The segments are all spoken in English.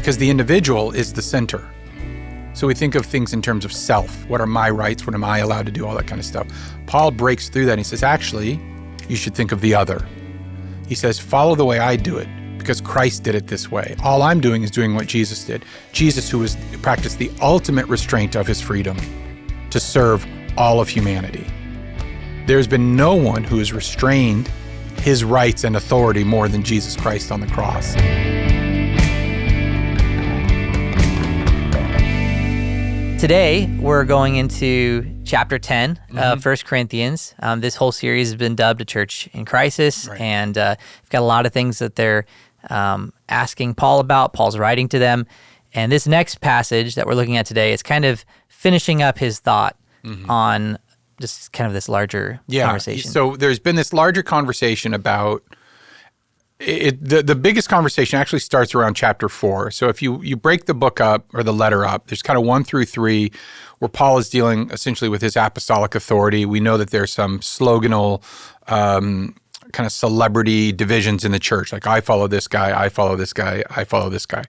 because the individual is the center. So we think of things in terms of self. What are my rights? What am I allowed to do? All that kind of stuff. Paul breaks through that and he says, actually, you should think of the other. He says, follow the way I do it because Christ did it this way. All I'm doing is doing what Jesus did. Jesus, who practiced the ultimate restraint of his freedom to serve all of humanity. There's been no one who has restrained his rights and authority more than Jesus Christ on the cross. Today, we're going into chapter 10 of 1 Corinthians. This whole series has been dubbed A Church in Crisis, and we've got a lot of things that they're asking Paul about. Paul's writing to them. And this next passage that we're looking at today is kind of finishing up his thought on just kind of this larger conversation. So there's been this larger conversation about the biggest conversation actually starts around chapter 4. So if you break the book up or the letter up, there's kind of 1 through 3 where Paul is dealing essentially with his apostolic authority. We know that there's some sloganal kind of celebrity divisions in the church, like I follow this guy, I follow this guy, I follow this guy.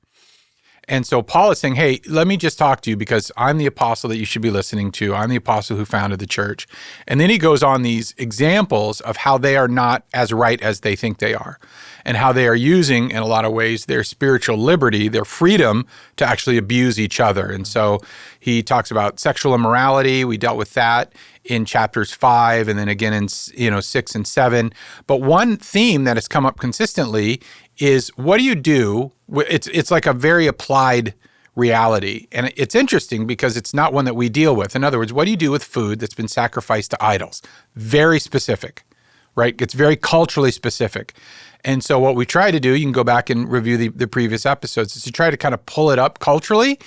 And so Paul is saying, hey, let me just talk to you because I'm the apostle that you should be listening to. I'm the apostle who founded the church. And then he goes on these examples of how they are not as right as they think they are and how they are using, in a lot of ways, their spiritual liberty, their freedom to actually abuse each other. And so he talks about sexual immorality. We dealt with that in chapters 5 and then again in 6 and 7. But one theme that has come up consistently is what do you do? It's like a very applied reality. And it's interesting because it's not one that we deal with. In other words, what do you do with food that's been sacrificed to idols? Very specific, right? It's very culturally specific. And so what we try to do, you can go back and review the previous episodes, is to try to kind of pull it up culturally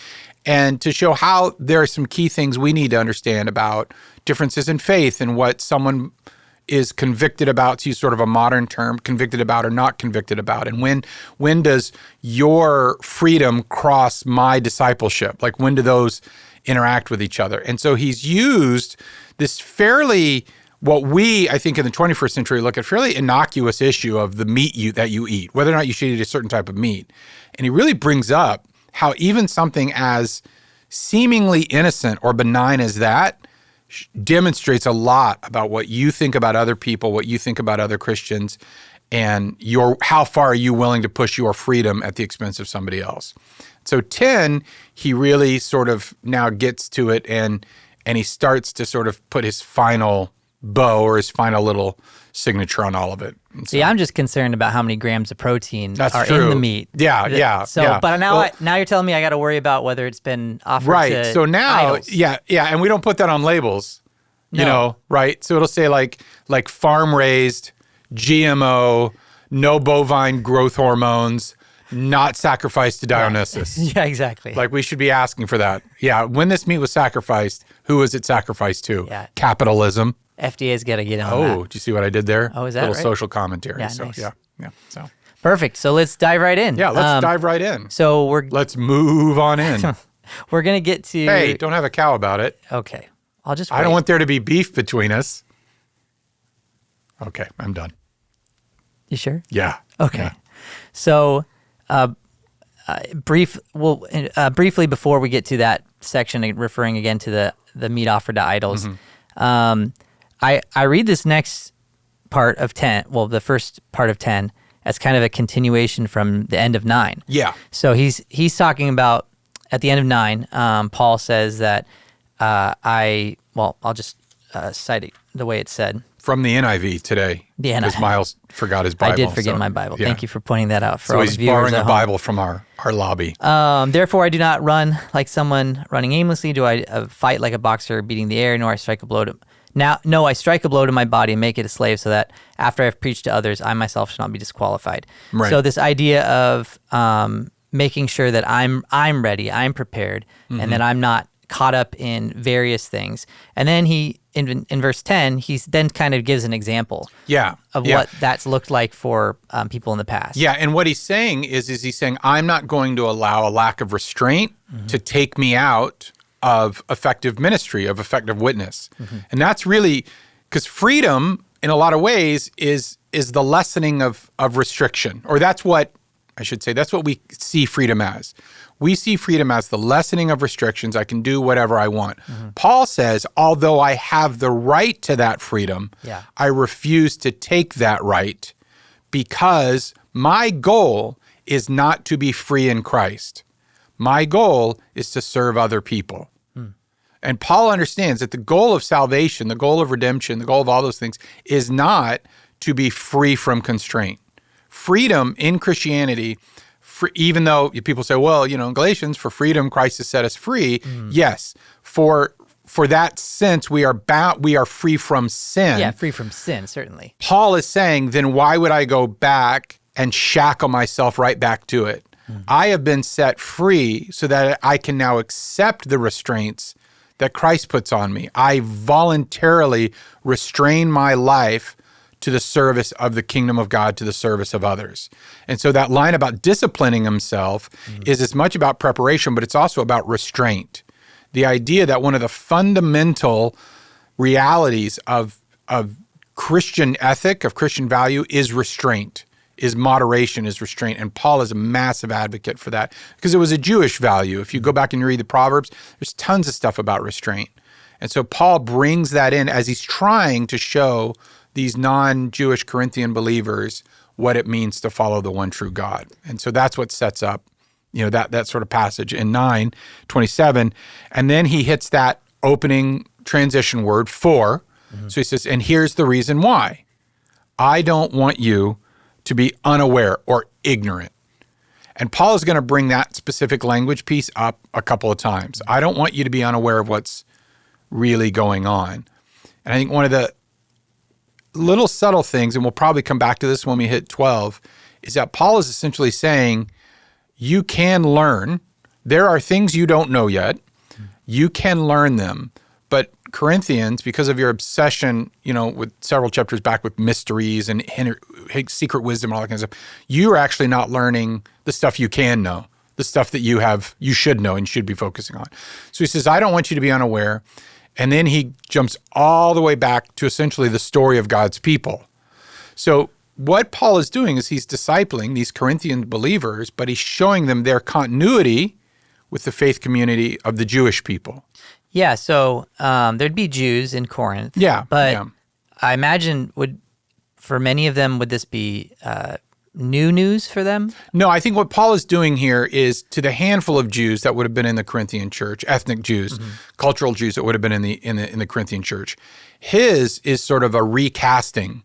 and to show how there are some key things we need to understand about differences in faith and what someone is convicted about, to use sort of a modern term, convicted about or not convicted about. And when does your freedom cross my discipleship? Like when do those interact with each other? And so he's used this fairly, what we, I think in the 21st century, look at fairly innocuous issue of the meat that you eat, whether or not you should eat a certain type of meat. And he really brings up how even something as seemingly innocent or benign as that demonstrates a lot about what you think about other people, what you think about other Christians, and how far are you willing to push your freedom at the expense of somebody else. So 10, he really sort of now gets to it and he starts to sort of put his final bow or his final little signature on all of it. So, see, I'm just concerned about how many grams of protein are true. in the meat. Yeah. But now you're telling me I got to worry about whether it's been offered to so now, idols. and we don't put that on labels, right? So it'll say like farm raised, GMO, no bovine growth hormones, not sacrificed to Dionysus. Yeah, exactly. Like we should be asking for that. Yeah, when this meat was sacrificed, who was it sacrificed to? Yeah. Capitalism. FDA's got to get on that. Oh, do you see what I did there? Oh, is that Little right? social commentary. Yeah, so nice. yeah. So Perfect. So let's dive right in. yeah, let's dive right in. So Let's move on in. we're gonna get to. Hey, don't have a cow about it. Okay, I'll just. I don't want there to be beef between us. Okay, I'm done. You sure? Yeah. Okay. Yeah. So, briefly before we get to that section, referring again to the meat offered to idols, I read this next part of 10, well, the first part of 10, as kind of a continuation from the end of 9. Yeah. So he's talking about, at the end of 9, Paul says that I'll just cite it the way it's said. From the NIV today. The NIV. Because Miles forgot his Bible. I did forget my Bible. Yeah. Thank you for pointing that out for So all he's the viewers borrowing at a home. Bible from our lobby. Therefore, I do not run like someone running aimlessly. Do I fight like a boxer beating the air? Nor I strike a blow to... I strike a blow to my body and make it a slave so that after I've preached to others, I myself shall not be disqualified. Right. So this idea of making sure that I'm ready, I'm prepared, and that I'm not caught up in various things. And then he, in verse 10, he then kind of gives an example of what that's looked like for people in the past. Yeah, and what he's saying is he's saying, I'm not going to allow a lack of restraint to take me out of effective ministry, of effective witness. And that's really, because freedom, in a lot of ways, is the lessening of restriction, or that's what I should say. That's what we see freedom as. We see freedom as the lessening of restrictions. I can do whatever I want. Paul says, although I have the right to that freedom, I refuse to take that right because my goal is not to be free in Christ. My goal is to serve other people. And Paul understands that the goal of salvation, the goal of redemption, the goal of all those things is not to be free from constraint. Freedom in Christianity, even though people say, well, in Galatians, for freedom, Christ has set us free. Yes, for that sense, we are free from sin. Yeah, free from sin, certainly. Paul is saying, then why would I go back and shackle myself right back to it? I have been set free so that I can now accept the restraints that Christ puts on me. I voluntarily restrain my life to the service of the kingdom of God, to the service of others. And so that line about disciplining himself is as much about preparation, but it's also about restraint. The idea that one of the fundamental realities of Christian ethic, of Christian value, is restraint, is moderation, is restraint. And Paul is a massive advocate for that because it was a Jewish value. If you go back and read the Proverbs, there's tons of stuff about restraint. And so Paul brings that in as he's trying to show these non-Jewish Corinthian believers what it means to follow the one true God. And so that's what sets up, that sort of passage in 9:27. And then he hits that opening transition word, for. So he says, and here's the reason why. I don't want you to be unaware or ignorant. And Paul is going to bring that specific language piece up a couple of times. I don't want you to be unaware of what's really going on. And I think one of the little subtle things, and we'll probably come back to this when we hit 12, is that Paul is essentially saying, you can learn. There are things you don't know yet. You can learn them. But Corinthians, because of your obsession, with several chapters back with mysteries and secret wisdom and all that kind of stuff, you are actually not learning the stuff you can know, the stuff that you should know and should be focusing on. So he says, I don't want you to be unaware. And then he jumps all the way back to essentially the story of God's people. So what Paul is doing is he's discipling these Corinthian believers, but he's showing them their continuity with the faith community of the Jewish people. Yeah, so there'd be Jews in Corinth. But I imagine for many of them, would this be new news for them? No, I think what Paul is doing here is to the handful of Jews that would have been in the Corinthian church, ethnic Jews, cultural Jews that would have been in the Corinthian church. His is sort of a recasting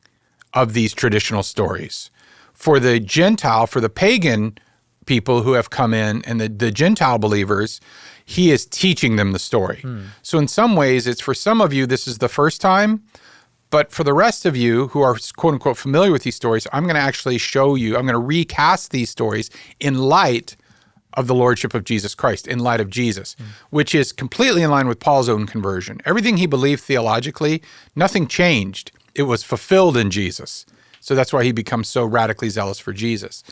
of these traditional stories. For the Gentile, for the pagan people who have come in and the Gentile believers, he is teaching them the story. So in some ways, it's for some of you, this is the first time. But for the rest of you who are quote unquote familiar with these stories, I'm going to actually show you, I'm going to recast these stories in light of the lordship of Jesus Christ, in light of Jesus, which is completely in line with Paul's own conversion. Everything he believed theologically, nothing changed. It was fulfilled in Jesus. So that's why he becomes so radically zealous for Jesus.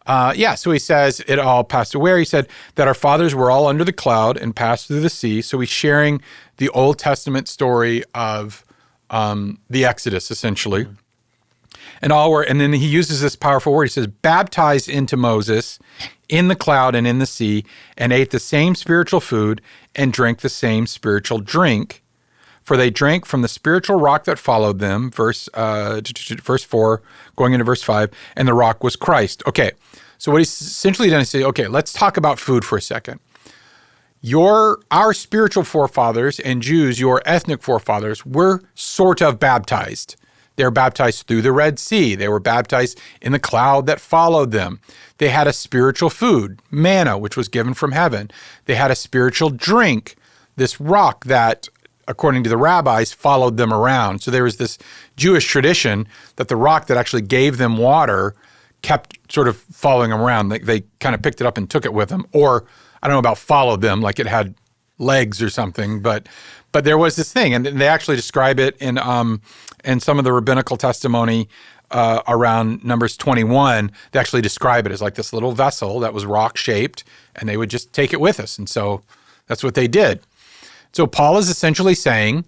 So he says, it all passed away. He said that our fathers were all under the cloud and passed through the sea. So he's sharing the Old Testament story of the Exodus, essentially. And then he uses this powerful word. He says, baptized into Moses in the cloud and in the sea, and ate the same spiritual food and drank the same spiritual drink. For they drank from the spiritual rock that followed them, verse 4, going into verse 5, and the rock was Christ. Okay, so what he's essentially done is say, okay, let's talk about food for a second. Our spiritual forefathers and Jews, your ethnic forefathers, were sort of baptized. They were baptized through the Red Sea. They were baptized in the cloud that followed them. They had a spiritual food, manna, which was given from heaven. They had a spiritual drink, this rock that, according to the rabbis, followed them around. So there was this Jewish tradition that the rock that actually gave them water kept sort of following them around. They kind of picked it up and took it with them. Or, I don't know about followed them, like it had legs or something, but there was this thing, and they actually describe it in some of the rabbinical testimony around Numbers 21. They actually describe it as like this little vessel that was rock-shaped, and they would just take it with us, and so that's what they did. So Paul is essentially saying,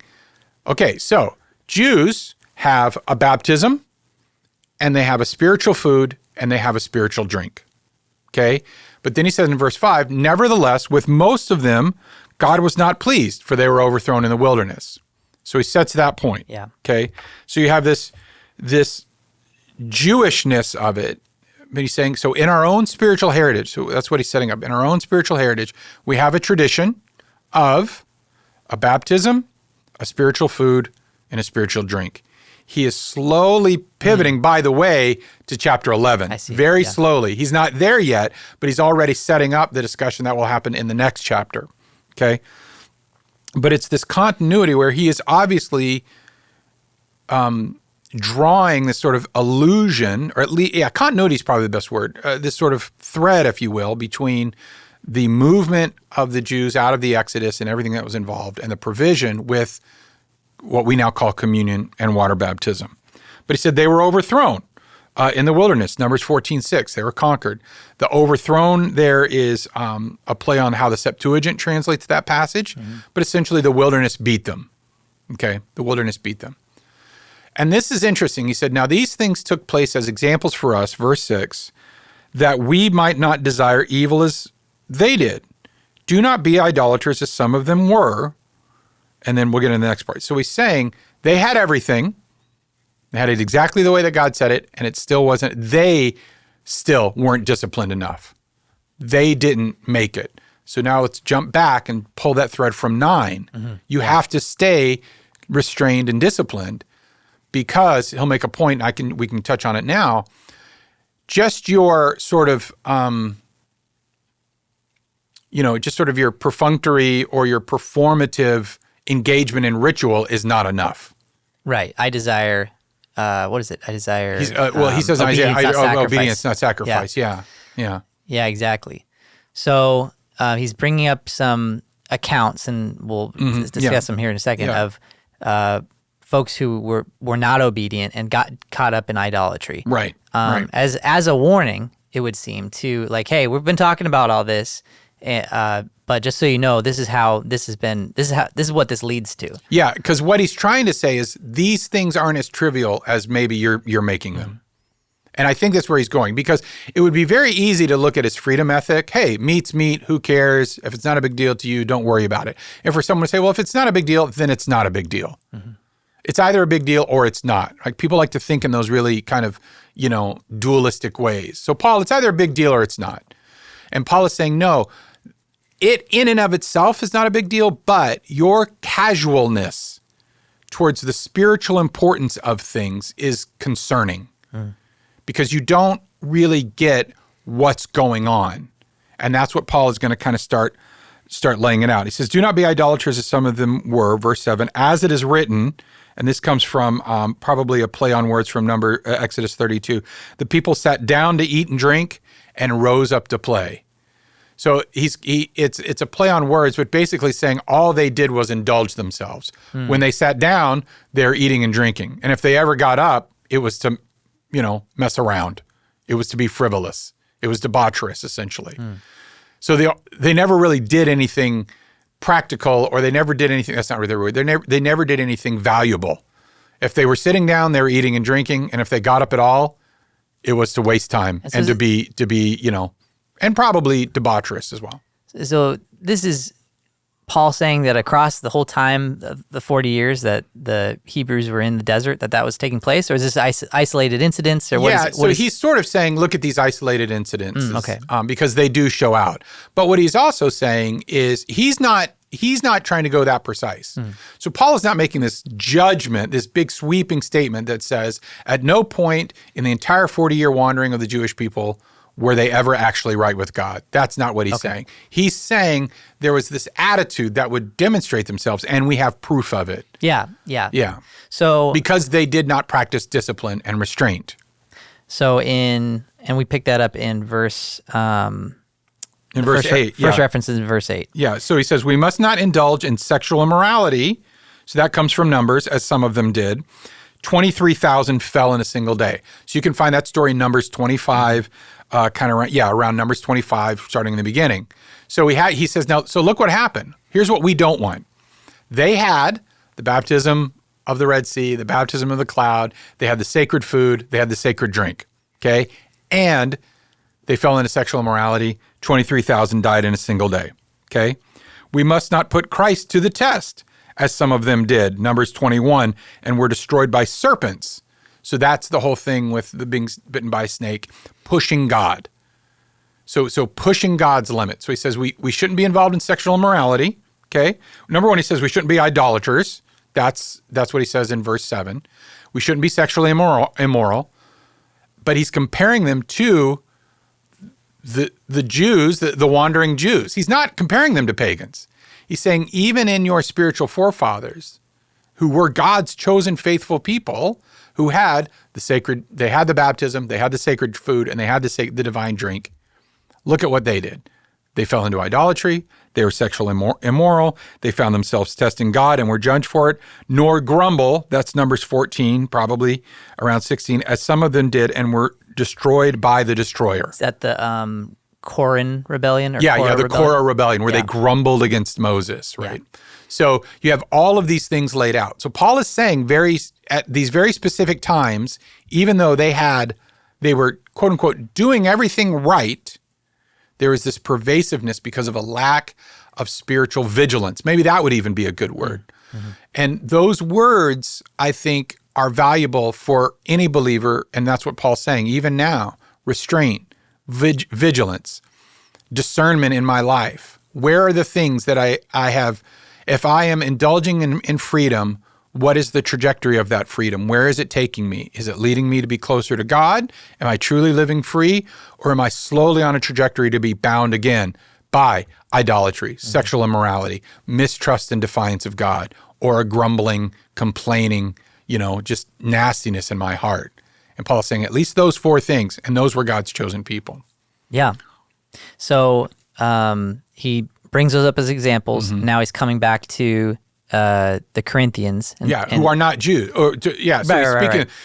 okay, so Jews have a baptism, and they have a spiritual food, and they have a spiritual drink. okay? But then he says in verse 5, nevertheless, with most of them, God was not pleased, for they were overthrown in the wilderness. So he sets that point, okay? So you have this Jewishness of it. But he's saying, so in our own spiritual heritage, so that's what he's setting up. In our own spiritual heritage, we have a tradition of a baptism, a spiritual food, and a spiritual drink. He is slowly pivoting, by the way, to chapter 11. I see. Very slowly. He's not there yet, but he's already setting up the discussion that will happen in the next chapter, okay? But it's this continuity where he is obviously drawing this sort of illusion, or at least, continuity is probably the best word, this sort of thread, if you will, between the movement of the Jews out of the Exodus and everything that was involved and the provision with what we now call communion and water baptism. But he said they were overthrown in the wilderness, Numbers 14:6. They were conquered. The overthrown there is a play on how the Septuagint translates that passage, but essentially the wilderness beat them, okay? The wilderness beat them. And this is interesting. He said, now these things took place as examples for us, verse 6, that we might not desire evil as they did. Do not be idolaters as some of them were. And then we'll get into the next part. So he's saying they had everything. They had it exactly the way that God said it, and it still wasn't. They still weren't disciplined enough. They didn't make it. So now let's jump back and pull that thread from 9. You have to stay restrained and disciplined, because he'll make a point, we can touch on it now, just your sort of, just sort of your perfunctory or your performative engagement in ritual is not enough. Right. I desire, what is it? I desire, he says obedience, not sacrifice. Yeah, exactly. So he's bringing up some accounts, and we'll discuss them here in a second, of folks who were not obedient and got caught up in idolatry. Right. As a warning, it would seem, to like, hey, we've been talking about all this, but just so you know, this is how this has been. This is what this leads to. Yeah, because what he's trying to say is these things aren't as trivial as maybe you're making them. And I think that's where he's going, because it would be very easy to look at his freedom ethic. Hey, meat's meat, who cares? If it's not a big deal to you, don't worry about it. And for someone to say, well, if it's not a big deal, then it's not a big deal. It's either a big deal or it's not. Like, people like to think in those really kind of, dualistic ways. So Paul, it's either a big deal or it's not. And Paul is saying, no, it in and of itself is not a big deal, but your casualness towards the spiritual importance of things is concerning, because you don't really get what's going on. And that's what Paul is going to kind of start laying it out. He says, do not be idolaters as some of them were, verse 7, as it is written, and this comes from probably a play on words from Exodus 32. The people sat down to eat and drink and rose up to play. So it's a play on words, but basically saying all they did was indulge themselves. When they sat down, they're eating and drinking. And if they ever got up, it was to, mess around. It was to be frivolous. It was debaucherous, essentially. So they never really did anything practical, or they never did anything, that's not really the word, they never did anything valuable. If they were sitting down, they were eating and drinking, and if they got up at all, it was to waste time and to be, and probably debaucherous as well. So this is Paul saying that across the whole time of the 40 years that the Hebrews were in the desert, that was taking place? Or is this isolated incidents? Or he's sort of saying, look at these isolated incidents, okay. Because they do show out. But what he's also saying is he's not trying to go that precise. So Paul is not making this judgment, this big sweeping statement that says, at no point in the entire 40-year wandering of the Jewish people were they ever actually right with God. That's not what he's saying. He's saying there was this attitude that would demonstrate themselves, and we have proof of it. Yeah. So because they did not practice discipline and restraint. So and we pick that up in verse in verse 8. First reference is in verse 8. Yeah. So he says, we must not indulge in sexual immorality. So that comes from Numbers, as some of them did. 23,000 fell in a single day. So you can find that story in Numbers 25. Around Numbers 25, starting in the beginning. So he says, now, so look what happened. Here's what we don't want. They had the baptism of the Red Sea, the baptism of the cloud. They had the sacred food. They had the sacred drink, okay? And They fell into sexual immorality. 23,000 died in a single day. Okay? We must not put Christ to the test, as some of them did. Numbers 21, and were destroyed by serpents. So that's the whole thing with the being bitten by a snake, pushing God. So pushing God's limit. So he says we shouldn't be involved in sexual immorality. Okay? Number one, he says we shouldn't be idolaters. That's what he says in verse 7. We shouldn't be sexually immoral. But he's comparing them to the Jews, the wandering Jews. He's not comparing them to pagans. He's saying even in your spiritual forefathers, who were God's chosen faithful people, who had they had the baptism, they had the sacred food, and they had the divine drink. Look at what they did. They fell into idolatry. They were sexually immoral. They found themselves testing God and were judged for it. Nor grumble, that's Numbers 14, probably around 16, as some of them did and were destroyed by the destroyer. Is that the Koran rebellion? Or the rebellion? Korah rebellion, where they grumbled against Moses, right? Yeah. So you have all of these things laid out. So Paul is saying at these very specific times, even though they were, quote unquote, doing everything right, there is this pervasiveness because of a lack of spiritual vigilance. Maybe that would even be a good word. Mm-hmm. And those words, I think, are valuable for any believer, and that's what Paul's saying. Even now, restraint, vigilance, discernment in my life. Where are the things that I have, if I am indulging in freedom, what is the trajectory of that freedom? Where is it taking me? Is it leading me to be closer to God? Am I truly living free? Or am I slowly on a trajectory to be bound again by idolatry, sexual immorality, mistrust and defiance of God, or a grumbling, complaining, just nastiness in my heart? And Paul's saying at least those four things, and those were God's chosen people. Yeah. So he brings those up as examples. Mm-hmm. Now he's coming back to the Corinthians. Who are not Jews.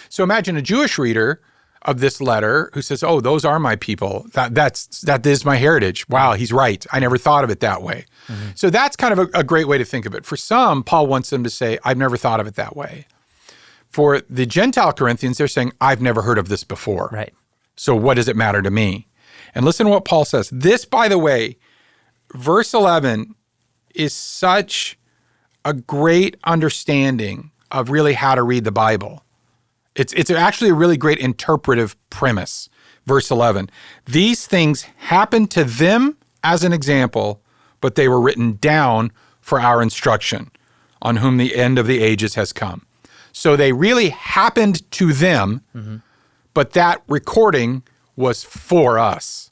So imagine a Jewish reader of this letter who says, oh, those are my people. That is my heritage. Wow, he's right. I never thought of it that way. Mm-hmm. So that's kind of a great way to think of it. For some, Paul wants them to say, I've never thought of it that way. For the Gentile Corinthians, they're saying, I've never heard of this before. Right. So what does it matter to me? And listen to what Paul says. This, by the way, verse 11 is such a great understanding of really how to read the Bible. It's actually a really great interpretive premise. Verse 11, these things happened to them as an example, but they were written down for our instruction, on whom the end of the ages has come. So they really happened to them, mm-hmm. but that recording was for us.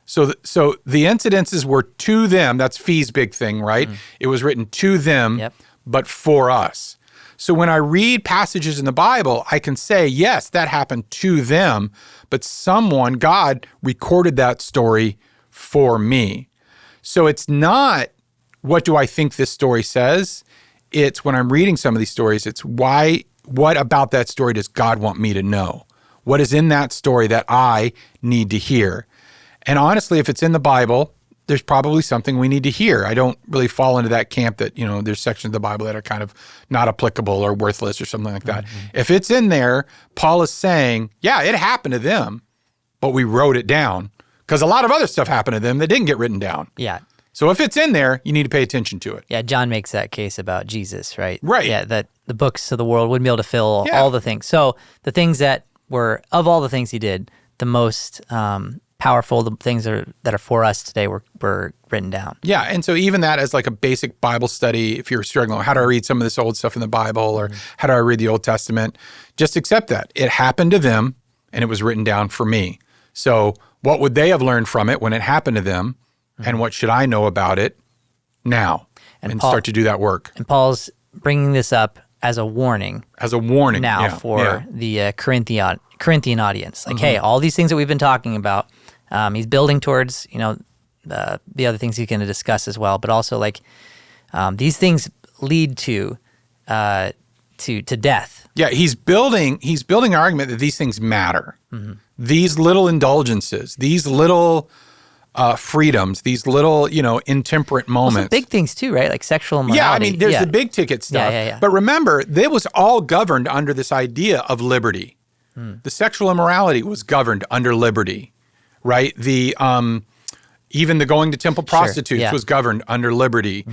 So the incidences were to them. That's Fee's big thing, right? Mm. It was written to them, but for us. So when I read passages in the Bible, I can say, yes, that happened to them, but God recorded that story for me. So it's not, what do I think this story says? It's when I'm reading some of these stories, it's what about that story does God want me to know? What is in that story that I need to hear? And honestly, if it's in the Bible, there's probably something we need to hear. I don't really fall into that camp that, there's sections of the Bible that are kind of not applicable or worthless or something like that. Mm-hmm. If it's in there, Paul is saying, yeah, it happened to them, but we wrote it down because a lot of other stuff happened to them that didn't get written down. Yeah. So if it's in there, you need to pay attention to it. Yeah, John makes that case about Jesus, right? Right. Yeah, that the books of the world wouldn't be able to fill all the things. So the things that were, of all the things he did, the most powerful, the things that are for us today were written down. Yeah, and so even that as like a basic Bible study, if you're struggling, how do I read some of this old stuff in the Bible, or how do I read the Old Testament? Just accept that. It happened to them, and it was written down for me. So what would they have learned from it when it happened to them, and what should I know about it now? And start to do that work. And Paul's bringing this up as a warning. Now for the Corinthian audience. Like, hey, all these things that we've been talking about, he's building towards, the other things he's going to discuss as well. But also, like, these things lead to death. Yeah, he's building an argument that these things matter. Mm-hmm. These little indulgences, these little freedoms, these little, intemperate moments. Also big things too, right? Like sexual immorality. Yeah, I mean, there's the big ticket stuff. Yeah. But remember, it was all governed under this idea of liberty. The sexual immorality was governed under liberty, right? Even the going to temple prostitutes yeah. was governed under liberty.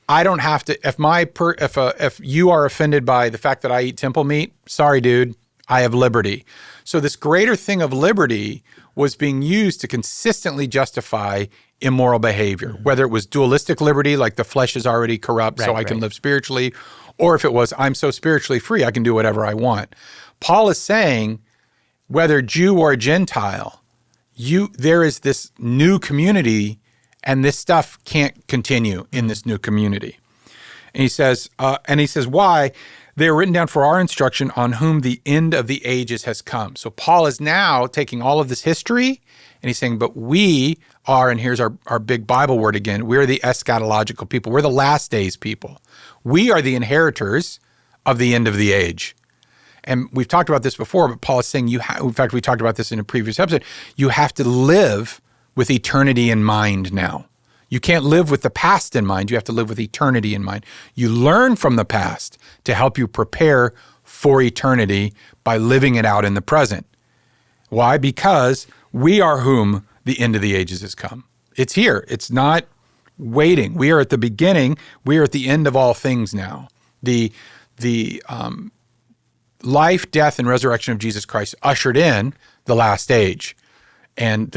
I don't have to, if you are offended by the fact that I eat temple meat, sorry, dude, I have liberty. So this greater thing of liberty was being used to consistently justify immoral behavior, whether it was dualistic liberty, like the flesh is already corrupt, so I can live spiritually, or if it was, I'm so spiritually free, I can do whatever I want. Paul is saying, whether Jew or Gentile, there is this new community, and this stuff can't continue in this new community. And he says, why? They are written down for our instruction, on whom the end of the ages has come. So Paul is now taking all of this history, and he's saying, but we are, and here's our big Bible word again, we're the eschatological people. We're the last days people. We are the inheritors of the end of the age. And we've talked about this before, but Paul is saying, in fact, we talked about this in a previous episode, you have to live with eternity in mind now. You can't live with the past in mind. You have to live with eternity in mind. You learn from the past to help you prepare for eternity by living it out in the present. Why? Because we are whom the end of the ages has come. It's here. It's not waiting. We are at the beginning. We are at the end of all things now. The life, death, and resurrection of Jesus Christ ushered in the last age. And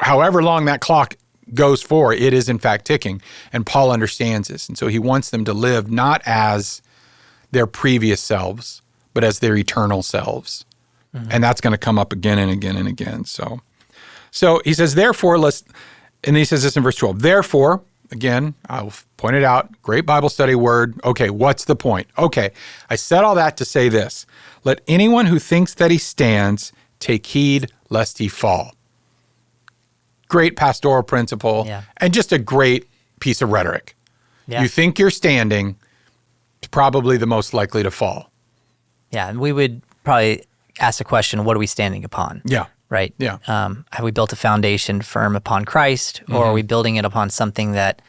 however long that clock goes for, it is in fact ticking. And Paul understands this. And so he wants them to live not as their previous selves, but as their eternal selves. And that's going to come up again and again and again. So he says, therefore, and he says this in verse 12, therefore, again, I'll point it out, great Bible study word. Okay, what's the point? Okay, I said all that to say this. Let anyone who thinks that he stands take heed lest he fall. Great pastoral principle, and just a great piece of rhetoric. Yeah. You think you're standing, probably the most likely to fall. Yeah, and we would probably ask the question, what are we standing upon? Yeah. Right? Yeah. Have we built a foundation firm upon Christ, or are we building it upon something that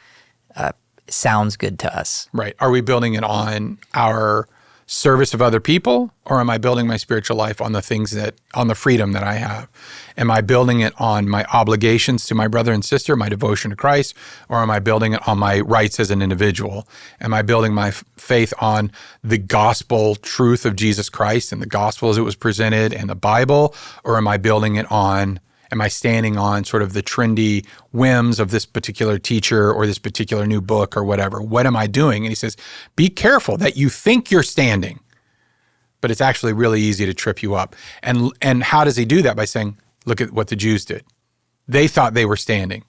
sounds good to us? Right. Are we building it on our service of other people, or am I building my spiritual life on on the freedom that I have? Am I building it on my obligations to my brother and sister, my devotion to Christ, or am I building it on my rights as an individual? Am I building my faith on the gospel truth of Jesus Christ and the gospel as it was presented and the Bible, or am I standing on sort of the trendy whims of this particular teacher or this particular new book or whatever? What am I doing? And he says, be careful that you think you're standing, but it's actually really easy to trip you up. And how does he do that? By saying, look at what the Jews did. They thought they were standing.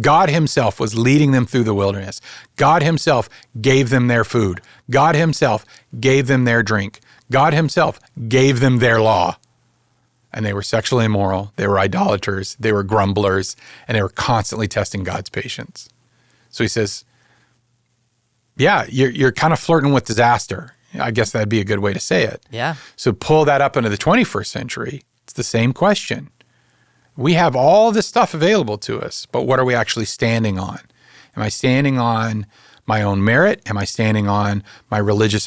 God himself was leading them through the wilderness. God himself gave them their food. God himself gave them their drink. God himself gave them their law. And they were sexually immoral, they were idolaters, they were grumblers, and they were constantly testing God's patience. So he says, yeah, you're kind of flirting with disaster. I guess that'd be a good way to say it. Yeah. So pull that up into the 21st century. It's the same question. We have all this stuff available to us, but what are we actually standing on? Am I standing on my own merit? Am I standing on my religious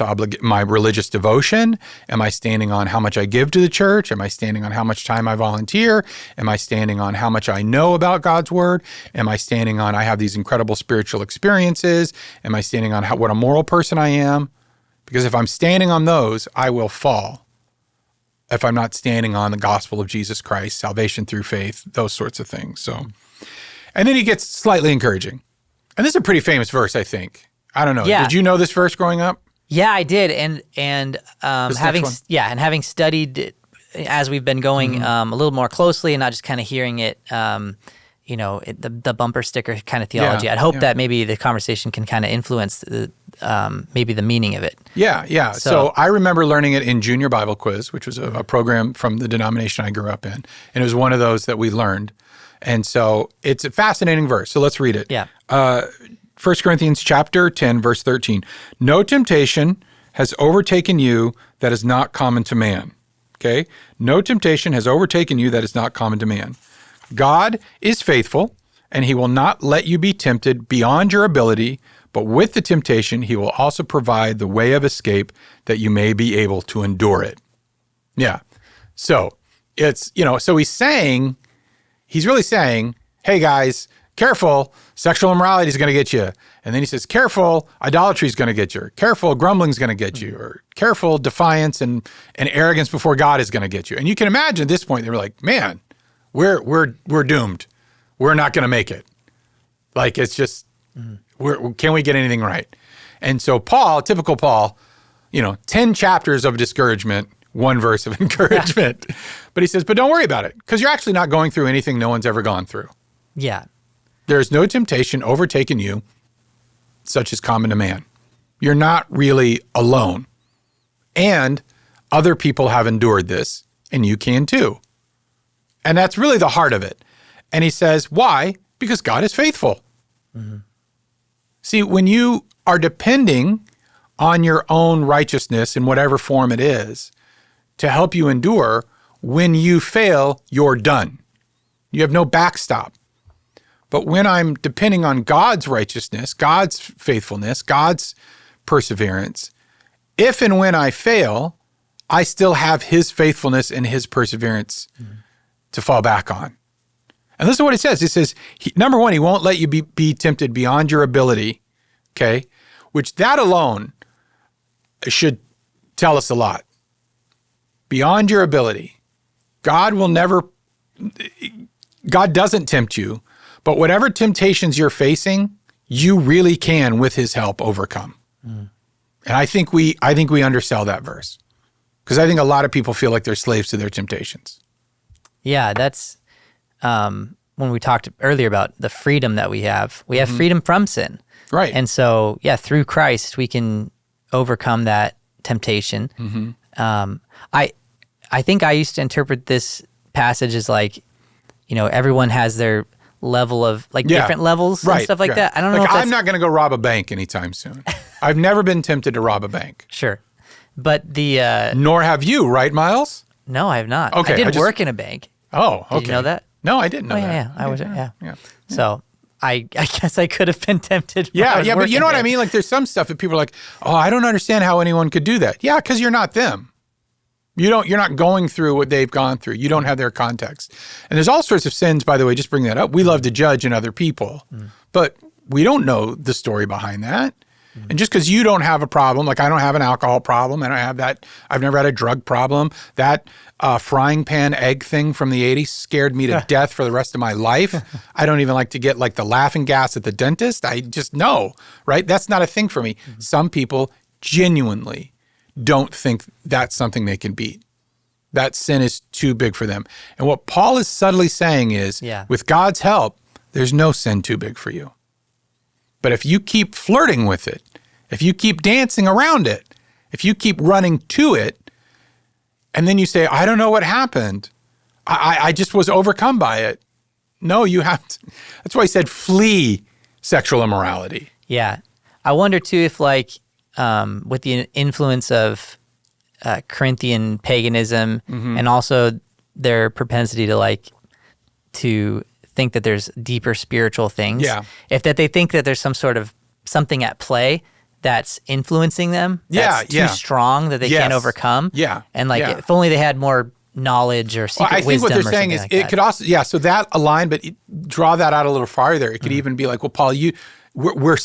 devotion? Am I standing on how much I give to the church? Am I standing on how much time I volunteer? Am I standing on how much I know about God's word? Am I standing on I have these incredible spiritual experiences? Am I standing on what a moral person I am? Because if I'm standing on those, I will fall. If I'm not standing on the gospel of Jesus Christ, salvation through faith, those sorts of things. So, and then he gets slightly encouraging. And this is a pretty famous verse, I think. I don't know. Yeah. Did you know this verse growing up? Yeah, I did. And having studied it as we've been going a little more closely and not just kind of hearing it, the bumper sticker kind of theology. Yeah, I'd hope that maybe the conversation can kind of influence maybe the meaning of it. Yeah. So I remember learning it in Junior Bible Quiz, which was a program from the denomination I grew up in. And it was one of those that we learned. And so it's a fascinating verse. So let's read it. Yeah. 1 Corinthians chapter 10, verse 13. No temptation has overtaken you that is not common to man. Okay? No temptation has overtaken you that is not common to man. God is faithful, and he will not let you be tempted beyond your ability, but with the temptation, he will also provide the way of escape that you may be able to endure it. Yeah. So it's, so he's saying, he's really saying, hey guys, careful, sexual immorality is going to get you. And then he says, careful, idolatry is going to get you. Or, careful, grumbling is going to get you. Or careful, defiance and arrogance before God is going to get you. And you can imagine at this point, they were like, man, we're doomed. We're not going to make it. Like, it's just, can we get anything right? And so Paul, typical Paul, 10 chapters of discouragement, 1 verse of encouragement. But he says, but don't worry about it, because you're actually not going through anything no one's ever gone through. Yeah. There's no temptation overtaken you, such as common to man. You're not really alone. And other people have endured this, and you can too. And that's really the heart of it. And he says, why? Because God is faithful. Mm-hmm. See, when you are depending on your own righteousness in whatever form it is to help you endure, when you fail, you're done. You have no backstop. But when I'm depending on God's righteousness, God's faithfulness, God's perseverance, if and when I fail, I still have his faithfulness and his perseverance to fall back on. And this is what it says. It says, number one, he won't let you be tempted beyond your ability, okay? Which that alone should tell us a lot. Beyond your ability. God doesn't tempt you, but whatever temptations you're facing, you really can, with his help, overcome. And I think we undersell that verse, because I think a lot of people feel like they're slaves to their temptations. Yeah, that's when we talked earlier about the freedom that we have. We have freedom from sin. Right. And so, through Christ, we can overcome that temptation. Mm-hmm. I think I used to interpret this passage as like, everyone has their level of different levels and stuff like that. I don't know if I'm not going to go rob a bank anytime soon. I've never been tempted to rob a bank. Sure. But nor have you, right, Miles? No, I have not. Okay. I did work in a bank. Oh, okay. Did you know that? No, I didn't know that. Yeah, I was, yeah. So I guess I could have been tempted. Yeah, but you know what I mean? Like, there's some stuff that people are like, oh, I don't understand how anyone could do that. Yeah, because you're not them. You're not going through what they've gone through. You don't have their context. And there's all sorts of sins, by the way, just bring that up. We love to judge in other people, but we don't know the story behind that. And just because you don't have a problem, like I don't have an alcohol problem, I don't have that, I've never had a drug problem. That frying pan egg thing from the 80s scared me to death for the rest of my life. I don't even like to get like the laughing gas at the dentist. I just know, right? That's not a thing for me. Some people genuinely don't think that's something they can beat. That sin is too big for them. And what Paul is subtly saying is, with God's help, there's no sin too big for you. But if you keep flirting with it, if you keep dancing around it, if you keep running to it, and then you say, I don't know what happened. I just was overcome by it. No, you have to. That's why he said flee sexual immorality. Yeah. I wonder too if with the influence of Corinthian paganism and also their propensity to think that there's deeper spiritual things. Yeah. If they think that there's some sort of something at play that's influencing them, that's too strong that they can't overcome. Yeah. And if only they had more knowledge or secret wisdom. I think what they're saying is it could also, so that aligned, but draw that out a little farther. It could even be like, well, Paul, we're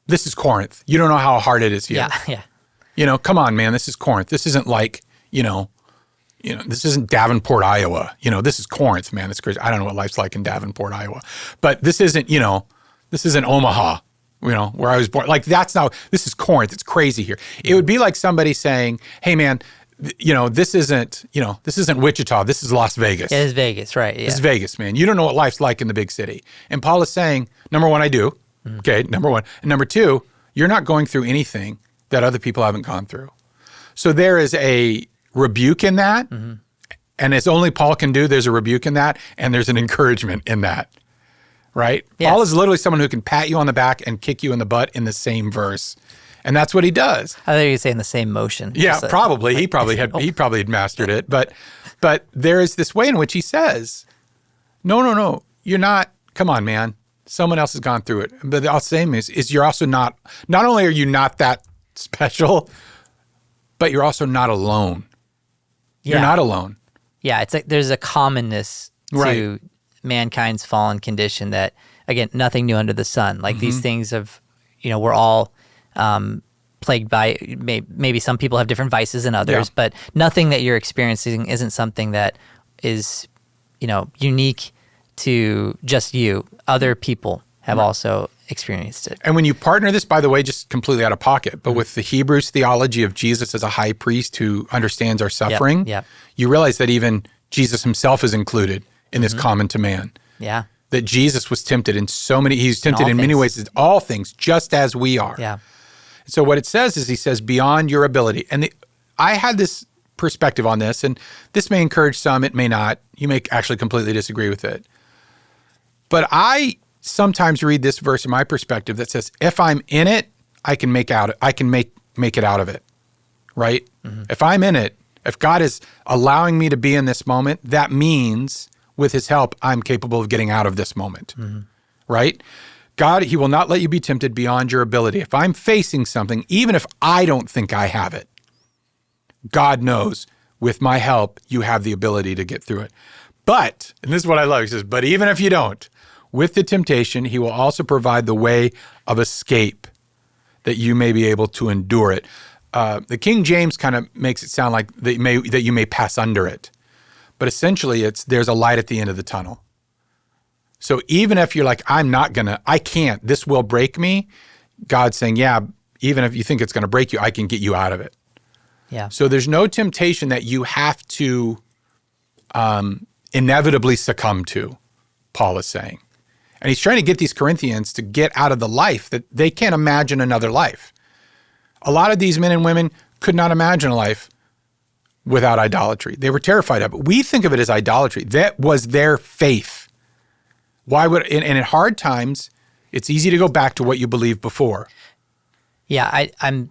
this is Corinth. You don't know how hard it is here. Yeah. Come on, man, this is Corinth. This isn't like, this isn't Davenport, Iowa. This is Corinth, man. That's crazy. I don't know what life's like in Davenport, Iowa. But this isn't, this isn't Omaha, where I was born. Like, this is Corinth. It's crazy here. It would be like somebody saying, hey, man, this isn't Wichita. This is Las Vegas. It is Vegas, right. Yeah. This is Vegas, man. You don't know what life's like in the big city. And Paul is saying, number one, I do. Okay, number one. And number two, you're not going through anything that other people haven't gone through. So there is a rebuke in that, and as only Paul can do, there's a rebuke in that, and there's an encouragement in that, right? Yes. Paul is literally someone who can pat you on the back and kick you in the butt in the same verse, and that's what he does. I thought you were saying the same motion. Yeah, probably. He probably had mastered it, but there is this way in which he says, no, you're not, come on, man. Someone else has gone through it. But the same is you're also not only are you not that special, but you're also not alone. You're not alone. Yeah, it's like there's a commonness to mankind's fallen condition, that, again, nothing new under the sun. Like these things of, we're all plagued by, maybe some people have different vices than others, but nothing that you're experiencing isn't something that is, unique to just you. Other people have also experienced it. And when you partner this, by the way, just completely out of pocket, but with the Hebrews theology of Jesus as a high priest who understands our suffering, you realize that even Jesus himself is included in this common to man. Yeah. That Jesus was tempted he's tempted in many ways, all things, just as we are. Yeah. So what it says is, he says, beyond your ability. And I had this perspective on this, and this may encourage some, it may not. You may actually completely disagree with it. But I sometimes read this verse in my perspective that says, if I'm in it, I can make it out of it, right? If I'm in it, if God is allowing me to be in this moment, that means with his help, I'm capable of getting out of this moment, right? God, he will not let you be tempted beyond your ability. If I'm facing something, even if I don't think I have it, God knows with my help, you have the ability to get through it. But, and this is what I love, he says, but even if you don't, with the temptation, he will also provide the way of escape that you may be able to endure it. The King James kind of makes it sound like that you may pass under it. But essentially, there's a light at the end of the tunnel. So even if you're like, I can't, this will break me, God's saying, yeah, even if you think it's going to break you, I can get you out of it. Yeah. So there's no temptation that you have to inevitably succumb to, Paul is saying. And he's trying to get these Corinthians to get out of the life that they can't imagine another life. A lot of these men and women could not imagine a life without idolatry. They were terrified of it. We think of it as idolatry. That was their faith. Why would, and in hard times, it's easy to go back to what you believed before. Yeah, I'm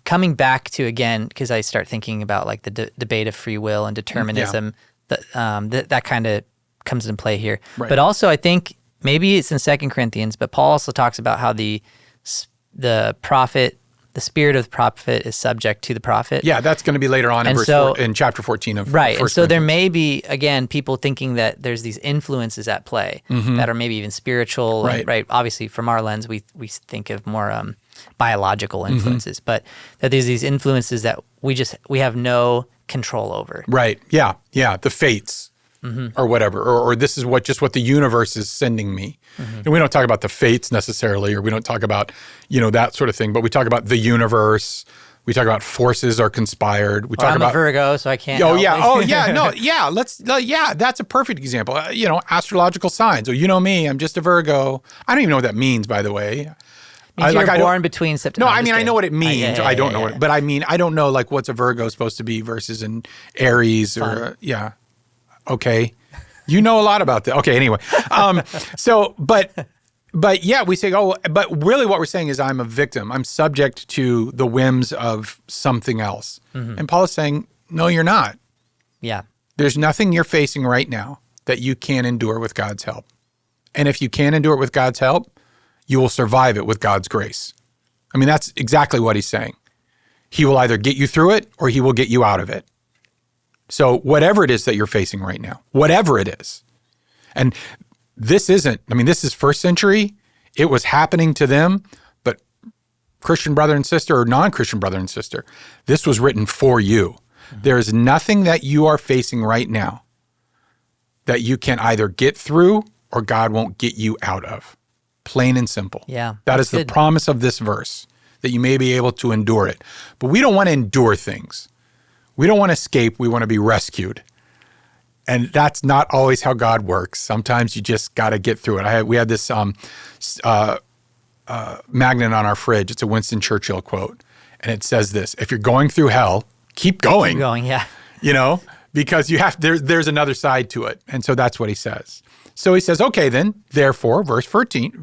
coming back to, again, because I start thinking about like the debate of free will and determinism. That kind of comes into play here. Right. But also, I think maybe it's in 2 Corinthians, but Paul also talks about how the prophet, the spirit of the prophet is subject to the prophet. Yeah, that's going to be later on in chapter 14 of right. 1 And so there may be, again, people thinking that there's these influences at play that are maybe even spiritual. Right. And, right. Obviously, from our lens, we think of more biological influences, but that there's these influences that we have no control over. Right. Yeah. Yeah. The fates. Or whatever, or this is what the universe is sending me. And we don't talk about the fates necessarily, or we don't talk about, that sort of thing, but we talk about the universe. We talk about forces are conspired. We talk about a Virgo, so I can't. Oh yeah. Oh yeah. No. Yeah. That's a perfect example. Astrological signs. Oh, you know me. I'm just a Virgo. I don't even know what that means, by the way. You're born between September. No, I mean I know what it means. I don't know what, but I mean I don't know like what's a Virgo supposed to be versus an Aries or Okay. You know a lot about that. Okay, anyway. But yeah, we say, but really what we're saying is I'm a victim. I'm subject to the whims of something else. And Paul is saying, no, you're not. Yeah. There's nothing you're facing right now that you can't endure with God's help. And if you can't endure it with God's help, you will survive it with God's grace. I mean, that's exactly what he's saying. He will either get you through it or he will get you out of it. So whatever it is that you're facing right now, whatever it is, and this is first century. It was happening to them, but Christian brother and sister or non-Christian brother and sister, this was written for you. There is nothing that you are facing right now that you can either get through or God won't get you out of. Plain and simple. Yeah. That is the promise of this verse, that you may be able to endure it. But we don't want to endure things. We don't want to escape. We want to be rescued. And that's not always how God works. Sometimes you just got to get through it. We had this magnet on our fridge. It's a Winston Churchill quote. And it says this: if you're going through hell, keep going. Keep going, yeah. Because there's another side to it. And so that's what he says. So he says, okay, then, therefore, verse 14,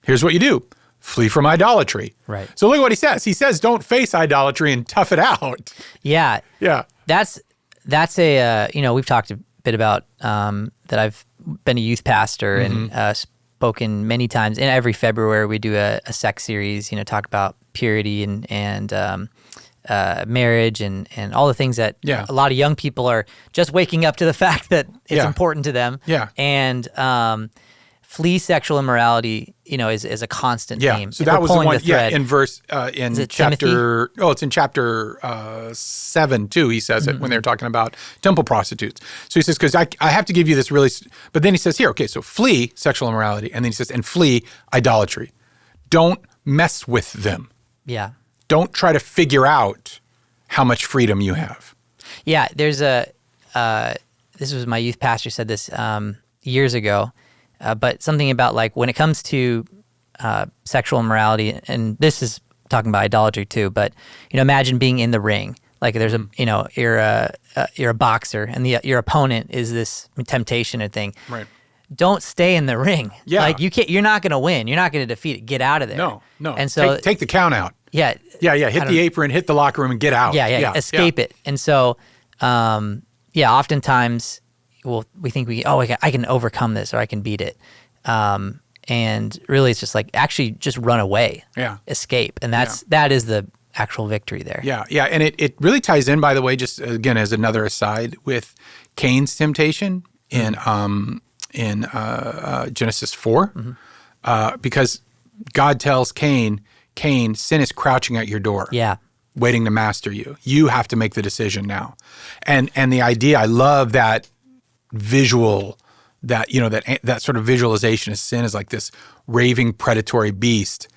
here's what you do. Flee from idolatry. Right. So look at what he says. He says, don't face idolatry and tough it out. Yeah. Yeah. That's a, we've talked a bit about that I've been a youth pastor and spoken many times. And every February we do a sex series, talk about purity and marriage and all the things that a lot of young people are just waking up to the fact that it's important to them. Yeah. And flee sexual immorality, is a constant theme. So that was the one, in verse, in chapter, Timothy? It's in chapter 7 too, he says it when they're talking about temple prostitutes. So he says, because I have to give you this really, but then he says here, okay, so flee sexual immorality. And then he says, and flee idolatry. Don't mess with them. Yeah. Don't try to figure out how much freedom you have. Yeah, there's this was my youth pastor said this years ago, but something about like when it comes to sexual immorality, and this is talking about idolatry too, but imagine being in the ring. Like there's you're a boxer and your opponent is this temptation and thing. Right. Don't stay in the ring. Yeah. Like you're not going to win. You're not going to defeat it. Get out of there. No. And so take the count out. Yeah. Hit the apron, hit the locker room, and get out. Yeah. Escape it. And so, oftentimes, we think I can overcome this or I can beat it. And really, it's just like actually just run away. Yeah. Escape, and that is the actual victory there. Yeah. And it really ties in, by the way, just again as another aside, with Cain's temptation in Genesis 4, because God tells Cain, sin is crouching at your door, waiting to master you. You have to make the decision now. And the idea, I love that visual, that that sort of visualization of sin is like this raving predatory beast,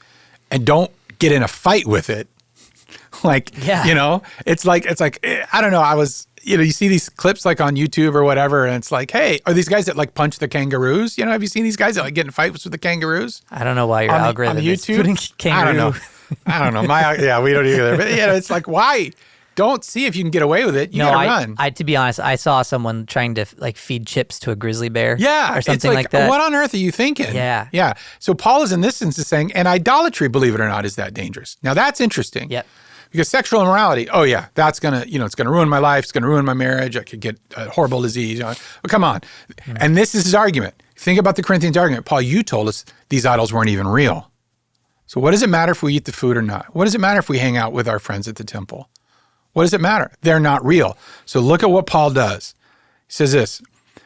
and don't get in a fight with it. It's like I don't know. I was. You see these clips like on YouTube or whatever, and it's like, hey, are these guys that like punch the kangaroos? Have you seen these guys that like get in fights with the kangaroos? I don't know why your algorithm on is YouTube? putting kangaroo. I don't know. We don't either. But it's like, why? Don't see if you can get away with it. You gotta run. To be honest, I saw someone trying to like feed chips to a grizzly bear. Yeah, or something it's like that. What on earth are you thinking? Yeah. So Paul is in this instance saying, and idolatry, believe it or not, is that dangerous. Now that's interesting. Yep. Because sexual immorality, that's gonna, it's gonna ruin my life. It's gonna ruin my marriage. I could get a horrible disease. Well, come on. And this is his argument. Think about the Corinthians argument. Paul, you told us these idols weren't even real. So what does it matter if we eat the food or not? What does it matter if we hang out with our friends at the temple? What does it matter? They're not real. So look at what Paul does. He says this,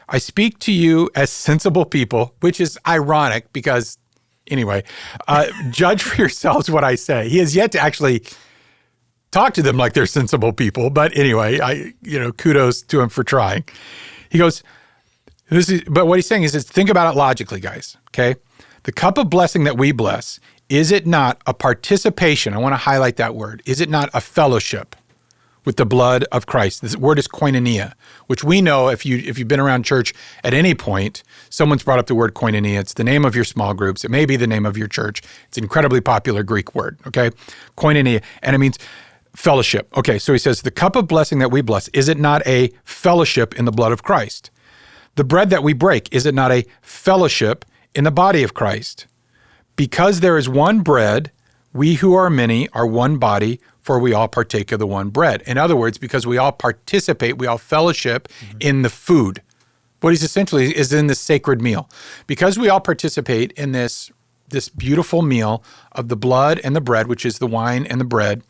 I speak to you as sensible people, which is ironic because, anyway, judge for yourselves what I say. He has yet to actually talk to them like they're sensible people. But anyway, kudos to him for trying. He goes, but what he's saying is think about it logically, guys, okay? The cup of blessing that we bless, is it not a participation? I want to highlight that word. Is it not a fellowship with the blood of Christ? This word is koinonia, which we know if you've been around church at any point, someone's brought up the word koinonia. It's the name of your small groups. It may be the name of your church. It's an incredibly popular Greek word, okay? Koinonia, and it means fellowship. Okay, so he says, the cup of blessing that we bless, is it not a fellowship in the blood of Christ? The bread that we break, is it not a fellowship in the body of Christ? Because there is one bread, we who are many are one body, for we all partake of the one bread. In other words, because we all participate, we all fellowship in the food. What he's essentially is in this sacred meal. Because we all participate in this beautiful meal of the blood and the bread, which is the wine and the bread,